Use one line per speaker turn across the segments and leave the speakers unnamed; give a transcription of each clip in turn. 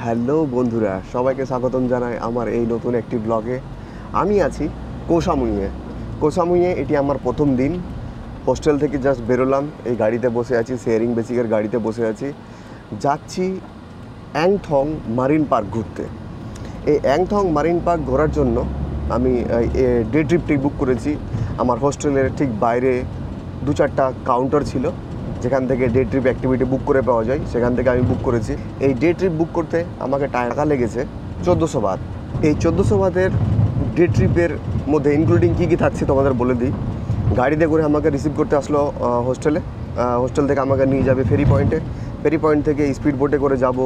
Hello বন্ধুরা, সবাইকে স্বাগতম জানাই আমার এই নতুন একটি ব্লগে। আমি আছি কোহ সামুইয়ে। এটি আমার প্রথম দিন। হোস্টেল থেকে জাস্ট বেরোলাম, এই গাড়িতে বসে আছি, শেয়ারিং বেসিকের গাড়িতে বসে আছি। যাচ্ছি অ্যাংথং মারিন পার্ক ঘুরতে। এই অ্যাংথং মারিন পার্ক ঘোরার জন্য আমি ডে ট্রিপটি বুক করেছি। আমার হোস্টেলের ঠিক বাইরে 2-4টা কাউন্টার ছিল যেখান থেকে ডে ট্রিপ অ্যাক্টিভিটি বুক করে পাওয়া যায়, সেখান থেকে আমি বুক করেছি। এই ডে ট্রিপ বুক করতে আমাকে টাকা লেগেছে 1400 বাত। এই 1400 বাতের ডে ট্রিপের মধ্যে ইনক্লুডিং কী কী থাকছে তোমাদের বলে দিই। গাড়িতে করে আমাকে রিসিভ করতে আসলো হোস্টেল থেকে আমাকে নিয়ে যাবে ফেরি পয়েন্ট থেকে স্পিড বোটে করে যাব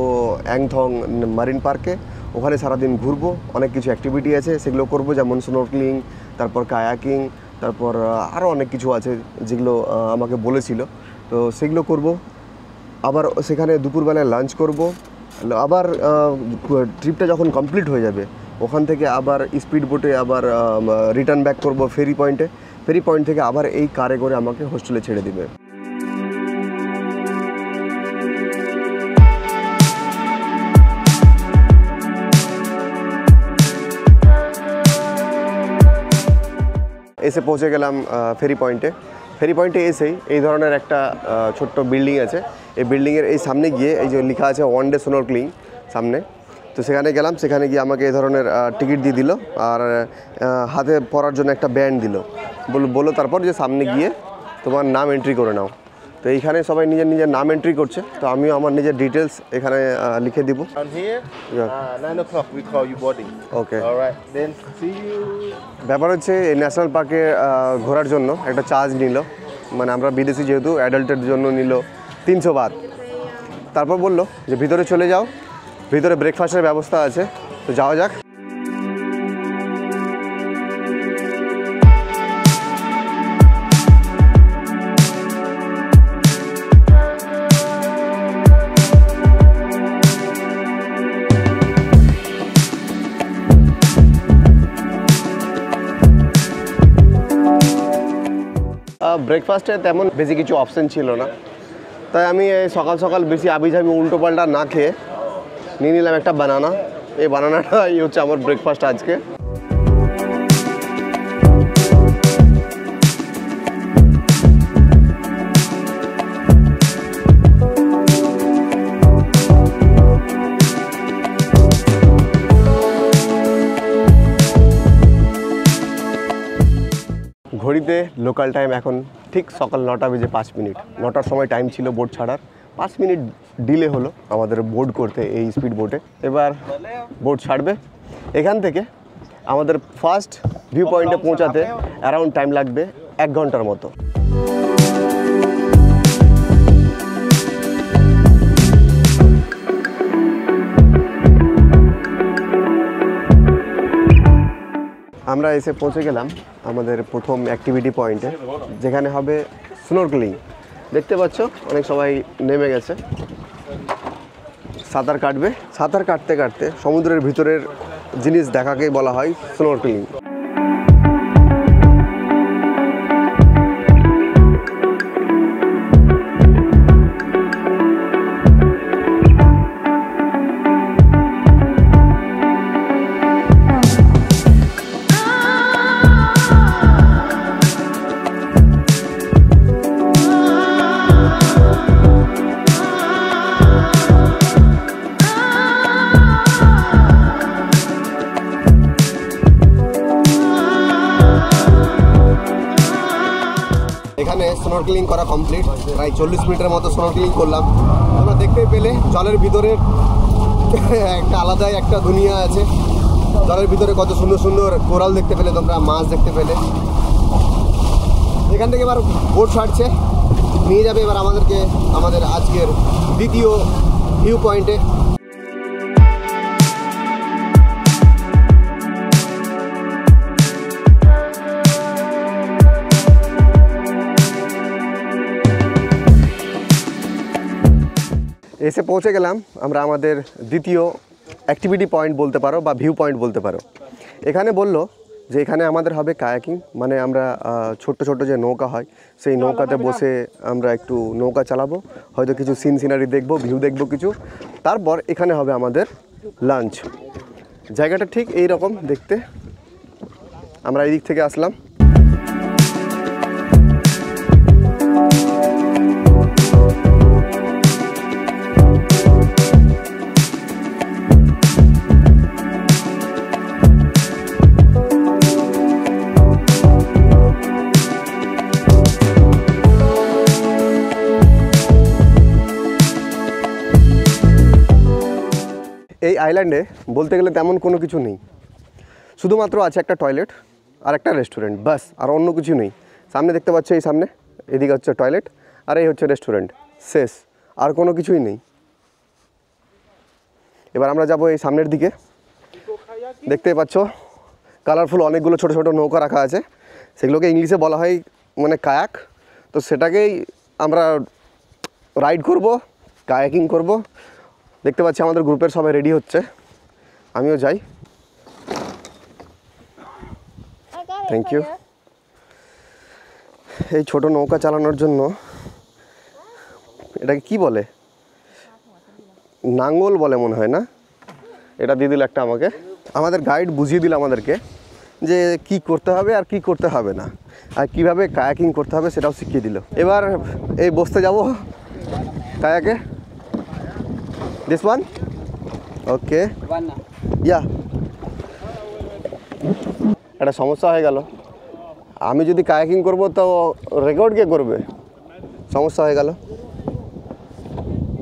অ্যাংথং মারিন পার্কে। ওখানে সারাদিন ঘুরবো, অনেক কিছু অ্যাক্টিভিটি আছে সেগুলো করব, যেমন স্নোরকেলিং, তারপর কায়াকিং, তারপর আরও অনেক কিছু আছে যেগুলো আমাকে বলেছিল, তো সেগুলো করব। আবার সেখানে দুপুরবেলায় লাঞ্চ করব। আবার ট্রিপটা যখন কমপ্লিট হয়ে যাবে ওখান থেকে আবার স্পিড বোটে আবার রিটার্ন ব্যাক করব ফেরি পয়েন্ট থেকে আবার এই কারে করে আমাকে হোস্টেলে ছেড়ে দিবে। এসে পৌঁছে গেলাম ফেরি পয়েন্টে এসেই এই ধরনের একটা ছোট্ট বিল্ডিং আছে। এই বিল্ডিংয়ের এই সামনে গিয়ে এই যে লেখা আছে 1 ডে স্নোরকেলিং সামনে, তো সেখানে গেলাম। সেখানে গিয়ে আমাকে এই ধরনের টিকিট দিয়ে দিল আর হাতে পরার জন্য একটা ব্যান্ড দিল। বললো তারপর যে সামনে গিয়ে তোমার নাম এন্ট্রি করে নাও। তো এইখানে সবাই নিজের নাম এন্ট্রি করছে, তো আমিও আমার নিজের ডিটেলস এখানে লিখে দিব।
9 o'clock we call you boarding.
Okay,
Alright, then see you.
ব্যাপার হচ্ছে এই ন্যাশনাল পার্কে ঘোরার জন্য একটা চার্জ নিল, মানে আমরা বিদেশি যেহেতু, অ্যাডাল্টের জন্য নিল 300 বাত। তারপর বললো যে ভিতরে চলে যাও, ভিতরে ব্রেকফাস্টের ব্যবস্থা আছে, তো যাওয়া যাক। ব্রেকফাস্টে তেমন বেশি কিছু অপশান ছিল না, তাই আমি সকাল বেশি আবিঝাবি উল্টো পাল্টা না খেয়ে নিয়ে নিলাম একটা বানানা। এই বানানাটাই হচ্ছে আমার ব্রেকফাস্ট আজকে। ঘড়িতে লোকাল টাইম এখন ঠিক সকাল 9টা বেজে 5 মিনিট। 9টার সময় টাইম ছিল বোট ছাড়ার, 5 মিনিট ডিলে হলো আমাদের বোট করতে এই স্পিড বোটে। এবার বোট ছাড়বে। এখান থেকে আমাদের ফার্স্ট ভিউ পয়েন্টে পৌঁছাতে অ্যারাউন্ড টাইম লাগবে 1 ঘন্টার মতো। আমরা এসে পৌঁছে গেলাম আমাদের প্রথম অ্যাক্টিভিটি পয়েন্টে, যেখানে হবে স্নোরকেলিং। দেখতে পাচ্ছ অনেক সবাই নেমে গেছে, সাঁতার কাটবে। সাঁতার কাটতে কাটতে সমুদ্রের ভিতরের জিনিস দেখাকেই বলা হয় স্নোরকেলিং। এখানে স্নোরকেলিং করা কমপ্লিট, প্রায় 40 মিনিটের মতো স্নোরকেলিং করলাম। তোমরা দেখতেই পেলে জলের ভিতরে একটা আলাদাই একটা দুনিয়া আছে। জলের ভিতরে কত সুন্দর সুন্দর কোরাল দেখতে পেলে তোমরা, মাছ দেখতে পেলে। এখান থেকে এবার বোট ছাড়ছে, নিয়ে যাবে এবার আমাদেরকে আমাদের আজকের দ্বিতীয় ভিউ পয়েন্টে। এসে পৌঁছে গেলাম আমরা আমাদের দ্বিতীয় অ্যাক্টিভিটি পয়েন্ট বলতে পারো বা ভিউ পয়েন্ট বলতে পারো। এখানে বললো যে এখানে আমাদের হবে কায়াকিং, মানে আমরা ছোট্ট ছোট্ট যে নৌকা হয় সেই নৌকাতে বসে আমরা একটু নৌকা চালাবো, হয়তো কিছু সিনারি দেখবো, ভিউ দেখবো কিছু। তারপর এখানে হবে আমাদের লাঞ্চ। জায়গাটা ঠিক এই রকম দেখতে। আমরা এই দিক থেকে আসলাম। এই আইল্যান্ডে বলতে গেলে তেমন কোনো কিছু নেই, শুধুমাত্র আছে একটা টয়লেট আর একটা রেস্টুরেন্ট, বাস। আর অন্য কিছু নেই। সামনে দেখতে পাচ্ছ, এই সামনে এদিকে হচ্ছে টয়লেট আর এই হচ্ছে রেস্টুরেন্ট, শেষ। আর কোনো কিছুই নেই। এবার আমরা যাব এই সামনের দিকে। দেখতেই পাচ্ছ কালারফুল অনেকগুলো ছোট ছোট নৌকা রাখা আছে, সেগুলোকে ইংলিশে বলা হয় মানে কায়াক। তো সেটাকেই আমরা রাইড করব, কায়াকিং করব। দেখতে পাচ্ছি আমাদের গ্রুপের সবাই রেডি হচ্ছে, আমিও যাই। Thank you. এই ছোট নৌকা চালানোর জন্য এটাকে কি বলে, নাঙ্গল বলে মনে হয় না? এটা দিয়ে দিল একটা আমাকে। আমাদের গাইড বুঝিয়ে দিল আমাদেরকে যে কি করতে হবে আর কি করতে হবে না, আর কিভাবে কায়াকিং করতে হবে সেটাও শিখিয়ে দিল। এবার এই বসতে যাব কায়াকে। দিস ওয়ান ওকে, ইয়া। একটা সমস্যা হয়ে গেল, আমি যদি কায়াকিং করব তো রেকর্ড কে করবে? সমস্যা হয়ে গেল,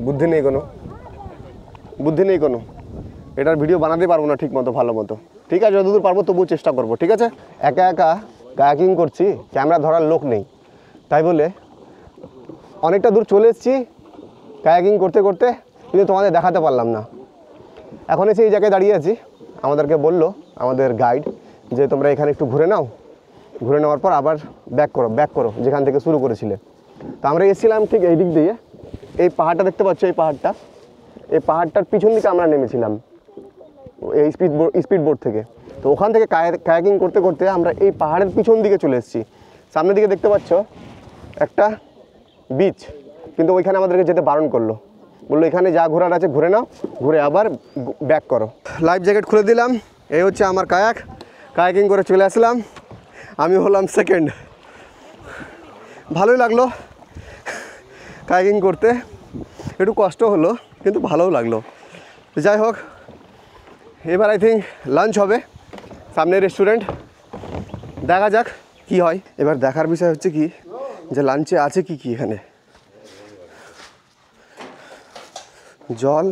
বুদ্ধি নেই কোনো। এটার ভিডিও বানাতে পারবো না ঠিক মতো, ভালো মতো। ঠিক আছে, যতদূর পারবো তবুও চেষ্টা করবো, ঠিক আছে? একা একা কায়াকিং করছি, ক্যামেরা ধরার লোক নেই, তাই বলে অনেকটা দূর চলে এসেছি কায়াকিং করতে করতে, কিন্তু তোমাদের দেখাতে পারলাম না। এখন এসে এই জায়গায় দাঁড়িয়ে আছি। আমাদেরকে বললো আমাদের গাইড যে তোমরা এখানে একটু ঘুরে নাও, ঘুরে নেওয়ার পর আবার ব্যাক করো যেখান থেকে শুরু করেছিলে। তো আমরা এসেছিলাম ঠিক এই দিক দিয়ে, এই পাহাড়টা দেখতে পাচ্ছ, এই পাহাড়টার পিছন দিকে আমরা নেমেছিলাম এই স্পিড বোট থেকে। তো ওখান থেকে কায়াকিং করতে করতে আমরা এই পাহাড়ের পিছন দিকে চলে এসেছি। সামনের দিকে দেখতে পাচ্ছ একটা বিচ, কিন্তু ওইখানে আমাদেরকে যেতে বারণ করলো, বললো এখানে যা ঘোরার আছে ঘুরে নাও, ঘুরে আবার ব্যাক করো। লাইফ জ্যাকেট খুলে দিলাম, এই হচ্ছে আমার কায়াকিং করে চলে আসলাম। আমি হলাম সেকেন্ড। ভালোই লাগলো কায়াকিং করতে, একটু কষ্ট হলো কিন্তু ভালোও লাগলো। যাই হোক, এবার আই থিঙ্ক লাঞ্চ হবে, সামনে রেস্টুরেন্ট, দেখা যাক কি হয়। এবার দেখার বিষয় হচ্ছে কি যে লাঞ্চে আছে কি কি এখানে। জল,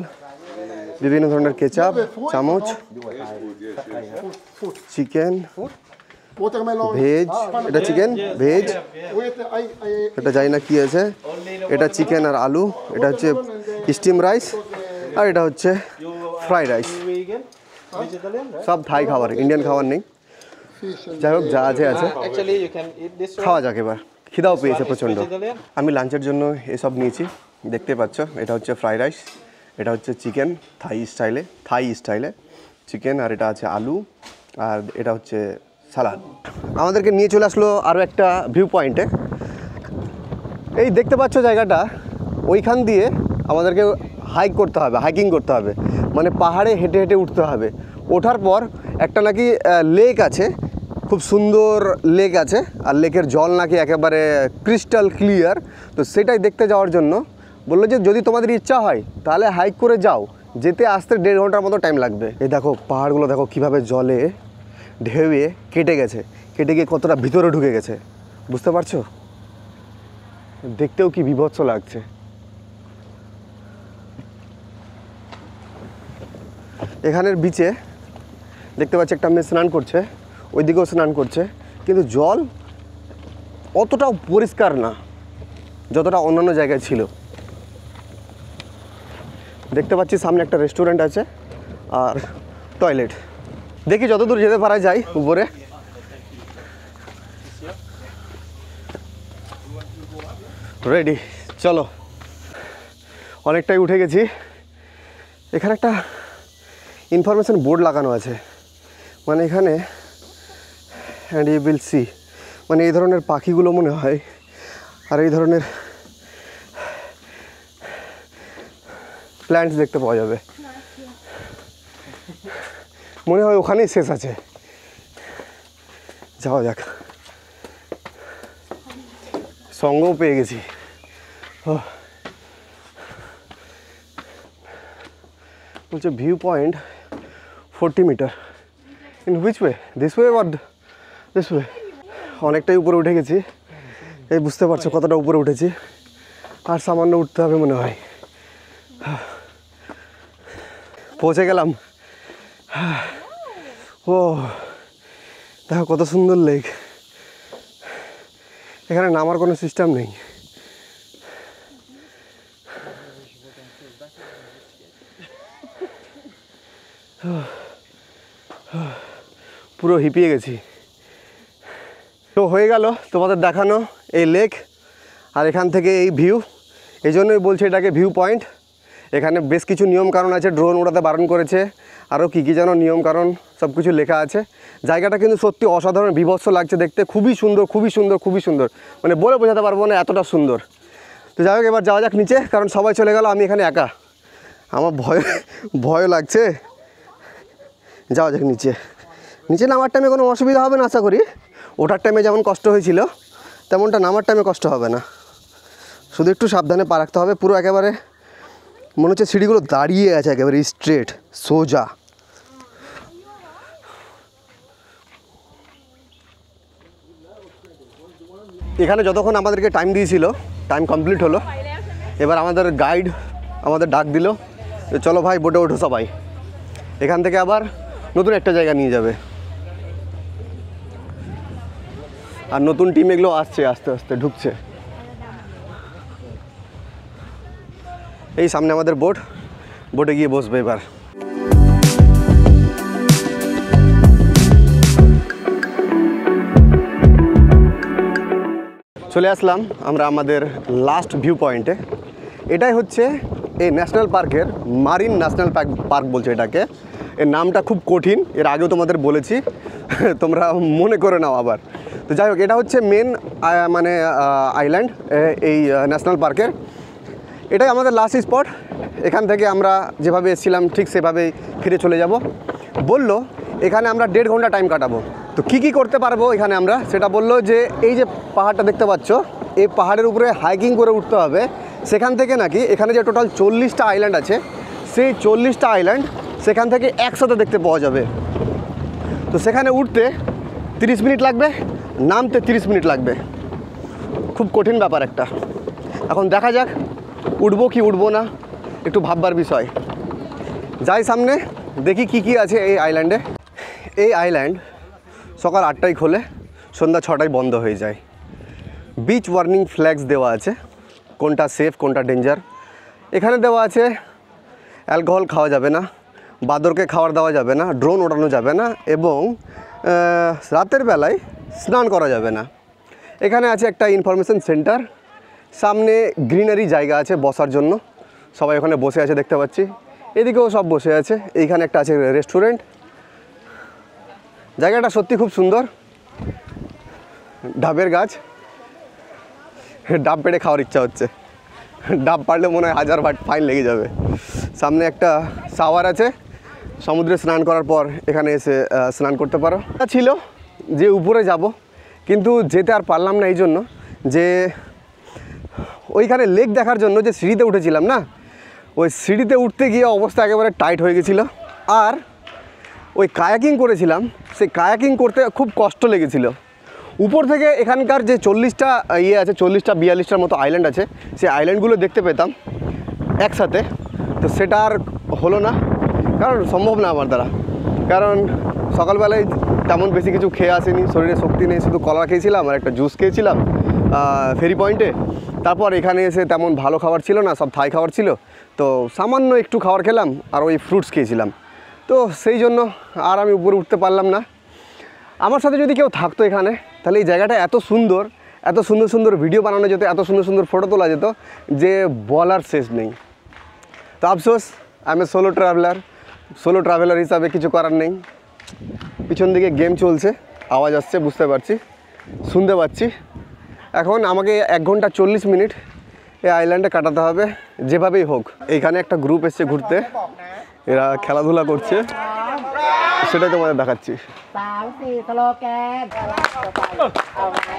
বিভিন্ন ধরনের কেচাপ, চামচ, চিকেন, ভেজ, এটা চিকেন ভেজ, এটা জানি না কি আছে, এটা চিকেন আর আলু, এটা হচ্ছে স্টিম রাইস, আর এটা হচ্ছে ফ্রাইড রাইস। সব থাই খাবার, ইন্ডিয়ান খাবার নেই। যাই হোক, যা আছে খাওয়া যাক। এবার খিদাও পেয়েছে প্রচণ্ড। আমি লাঞ্চের জন্য এসব নিয়েছি, দেখতে পাচ্ছ। এটা হচ্ছে ফ্রাইড রাইস, এটা হচ্ছে চিকেন থাই স্টাইলে চিকেন, আর এটা আছে আলু, আর এটা হচ্ছে সালাদ। আমাদেরকে নিয়ে চলে আসলো আরও একটা ভিউ পয়েন্টে। এই দেখতে পাচ্ছ জায়গাটা, ওইখান দিয়ে আমাদেরকে হাইকিং করতে হবে, মানে পাহাড়ে হেঁটে হেঁটে উঠতে হবে। ওঠার পর একটা নাকি লেক আছে, খুব সুন্দর লেক আছে, আর লেকের জল নাকি একেবারে ক্রিস্টাল ক্লিয়ার। তো সেটাই দেখতে যাওয়ার জন্য বললো যে যদি তোমাদের ইচ্ছা হয় তাহলে হাইক করে যাও, যেতে আসতে 1.5 ঘন্টার মতো টাইম লাগবে। এই দেখো পাহাড়গুলো দেখো কীভাবে জলে ঢেউয়ে কেটে গিয়ে কতটা ভিতরে ঢুকে গেছে, বুঝতে পারছো? দেখতেও কি বিভৎস লাগছে। এখানের বিচে দেখতে পাচ্ছি একটা মেয়ে স্নান করছে, ওইদিকেও স্নান করছে, কিন্তু জল অতটাও পরিষ্কার না যতটা অন্যান্য জায়গায় ছিল। দেখতে পাচ্ছি সামনে একটা রেস্টুরেন্ট আছে আর টয়লেট। দেখি যতদূর যেতে পারা যায় উপরে। রেডি, চলো। অনেকটাই উঠে গেছি। এখানে একটা ইনফরমেশন বোর্ড লাগানো আছে, মানে এখানে অ্যান্ড ইউ উইল সি, মানে এই ধরনের পাখিগুলো মনে হয়, আর এই ধরনের প্ল্যান্টস দেখতে পাওয়া যাবে। মনে হয় ওখানেই শেষ আছে। যাওয়া যাক, সঙ্গও পেয়ে গেছি। বলছে ভিউ পয়েন্ট 40 মিটার। In which way, this way or this way? অনেকটাই উপরে উঠে গেছি, এই বুঝতে পারছো কতটা উপরে উঠেছি, আর সামান্য উঠতে হবে মনে হয়। পৌঁছে গেলাম। ও দেখো কত সুন্দর লেক। এখানে নামার কোনো সিস্টেম নেই। পুরো হিপিয়ে গেছি। তো হয়ে গেল তোমাদের দেখানো এই লেক, আর এখান থেকে এই ভিউ। এই জন্যই বলছি এটাকে ভিউ পয়েন্ট। এখানে বেশ কিছু নিয়ম কারণ আছে, ড্রোন ওড়াতে বারণ করেছে, আরও কী কী যেন নিয়ম কারণ সব কিছু লেখা আছে। জায়গাটা কিন্তু সত্যি অসাধারণ, বিভৎস লাগছে দেখতে, খুবই সুন্দর, খুবই সুন্দর, খুবই সুন্দর, মানে বলে বোঝাতে পারবো না এতটা সুন্দর। তো যাই হোক, এবার যাওয়া যাক নিচে, কারণ সবাই চলে গেল, আমি এখানে একা, আমার ভয় লাগছে। যাওয়া যাক নিচে। নিচে নামার টাইমে কোনো অসুবিধা হবে না আশা করি। ওঠার টাইমে যেমন কষ্ট হয়েছিল তেমনটা নামার টাইমে কষ্ট হবে না, শুধু একটু সাবধানে পা রাখতে হবে। পুরো একেবারে মনে হচ্ছে সিঁড়িগুলো দাঁড়িয়ে আছে, একেবারে স্ট্রেট সোজা। এখানে যতক্ষণ আমাদেরকে টাইম দিয়েছিল, টাইম কমপ্লিট হলো। এবার আমাদের গাইড আমাদের ডাক দিল, চলো ভাই বোটে ওঠো সবাই, এখান থেকে আবার নতুন একটা জায়গা নিয়ে যাবে। আর নতুন টিম এগুলো আসছে, আস্তে আস্তে ঢুকছে। এই সামনে আমাদের বোট, বোটে গিয়ে বসবে এবার। চলে আসলাম আমরা আমাদের লাস্ট ভিউ পয়েন্টে। এটাই হচ্ছে এই ন্যাশনাল পার্কের মারিন ন্যাশনাল পার্ক বলছে এটাকে। এর নামটা খুব কঠিন, এর আগেও তোমাদের বলেছি, তোমরা মনে করে নাও আবার। তো যাই হোক, এটা হচ্ছে মেন মানে আইল্যান্ড এই ন্যাশনাল পার্কের। এটাই আমাদের লাস্ট স্পট। এখান থেকে আমরা যেভাবে এসেছিলাম ঠিক সেভাবেই ফিরে চলে যাব। বললো এখানে আমরা 1.5 ঘন্টা টাইম কাটাবো। তো কী করতে পারবো এখানে আমরা, সেটা বললো যে এই যে পাহাড়টা দেখতে পাচ্ছ, এই পাহাড়ের উপরে হাইকিং করে উঠতে হবে। সেখান থেকে নাকি এখানে যে টোটাল 40টা আইল্যান্ড আছে, সেই 40টা আইল্যান্ড সেখান থেকে একসাথে দেখতে পাওয়া যাবে। তো সেখানে উঠতে 30 মিনিট লাগবে, নামতে 30 মিনিট লাগবে। খুব কঠিন ব্যাপার একটা। এখন দেখা যাক উঠবো কি উঠবো না, একটু ভাববার বিষয়। যাই সামনে, দেখি কি আছে এই আইল্যান্ডে। এই আইল্যান্ড সকাল 8টায় খোলে, সন্ধ্যা 6টায় বন্ধ হয়ে যায়। বিচ ওয়ার্নিং ফ্ল্যাগস দেওয়া আছে, কোনটা সেফ কোনটা ডেঞ্জার। এখানে দেওয়া আছে অ্যালকোহল খাওয়া যাবে না, বাদরকে খাবার দেওয়া যাবে না, ড্রোন ওড়ানো যাবে না, এবং রাতের বেলায় স্নান করা যাবে না। এখানে আছে একটা ইনফরমেশন সেন্টার, সামনে গ্রিনারি জায়গা আছে বসার জন্য, সবাই ওখানে বসে আছে দেখতে পাচ্ছি। এদিকেও সব বসে আছে। এইখানে একটা আছে রেস্টুরেন্ট। জায়গাটা সত্যি খুব সুন্দর। ডাবের গাছ, ডাব পেড়ে খাওয়ার ইচ্ছা হচ্ছে। ডাব পারলে মনে হয় 1000 বাট ফাইন লেগে যাবে। সামনে একটা শাওয়ার আছে, সমুদ্রে স্নান করার পর এখানে এসে স্নান করতে পারো। ছিল যে উপরে যাব, কিন্তু যেতে আর পারলাম না এই জন্য যে ওইখানে লেক দেখার জন্য যে সিঁড়িতে উঠেছিলাম না, ওই সিঁড়িতে উঠতে গিয়ে অবস্থা একেবারে টাইট হয়ে গেছিলো। আর ওই কায়াকিং করেছিলাম, সেই কায়াকিং করতে খুব কষ্ট লেগেছিলো। উপর থেকে এখানকার যে 40টা আছে, 40টা 42টার মতো আইল্যান্ড আছে, সেই আইল্যান্ডগুলো দেখতে পেতাম একসাথে। তো সেটা আর হলো না, কারণ সম্ভব না আমার দ্বারা। কারণ সকালবেলায় তেমন বেশি কিছু খেয়ে আসেনি, শরীরে শক্তি নেই, শুধু কলা খেয়েছিলাম আর একটা জুস খেয়েছিলাম ফেরি পয়েন্টে। তারপর এখানে এসে তেমন ভালো খাবার ছিল না, সব থাই খাবার ছিল। তো সামান্য একটু খাবার খেলাম আর ওই ফ্রুটস খেয়েছিলাম। তো সেই জন্য আর আমি উপরে উঠতে পারলাম না। আমার সাথে যদি কেউ থাকতো এখানে, তাহলে এই জায়গাটা এত সুন্দর, এত সুন্দর সুন্দর ভিডিও বানানো যেত, এত সুন্দর সুন্দর ফটো তোলা যেত যে বলার শেষ নেই। তো আফসোস, আমি সোলো ট্রাভেলার হিসাবে কিছু করার নেই। পিছন দিকে গেম চলছে, আওয়াজ আসছে বুঝতে পারছি, শুনতে পাচ্ছি। এখন আমাকে 1 ঘন্টা 40 মিনিট এই আইল্যান্ডে কাটাতে হবে যেভাবেই হোক। এইখানে একটা গ্রুপ এসছে ঘুরতে, এরা খেলাধুলা করছে, সেটাই তোমাদের দেখাচ্ছি।
3, 4 สโลแกนเอาไว้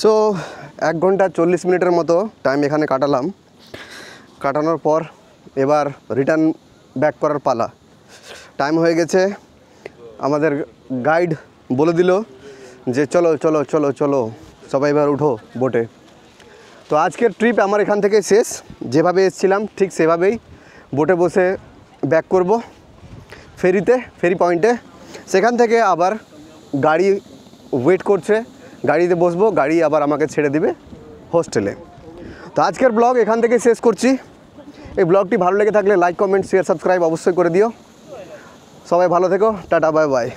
সো 1 ঘন্টা 40 মিনিটের মতো টাইম এখানে কাটালাম। কাটানোর পর এবার রিটার্ন ব্যাক করার পালা। টাইম হয়ে গেছে, আমাদের গাইড বলে দিল যে চলো চলো চলো চলো সবাই এবার উঠো বোটে। তো আজকের ট্রিপ আমার এখান থেকে শেষ। যেভাবে এসেছিলাম ঠিক সেভাবেই বোটে বসে ব্যাক করব ফেরিতে, ফেরি পয়েন্টে। সেখান থেকে আবার গাড়ি ওয়েট করছে, গাড়িতে বসবো, গাড়ি আবার আমাকে ছেড়ে দিবে হোস্টেলে। তো আজকের ব্লগ এখান থেকে শেষ করছি। এই ব্লগটি ভালো লেগে থাকলে লাইক, কমেন্ট, শেয়ার, সাবস্ক্রাইব অবশ্যই করে দিও। সবাই ভালো থেকো, টাটা, বাই বাই।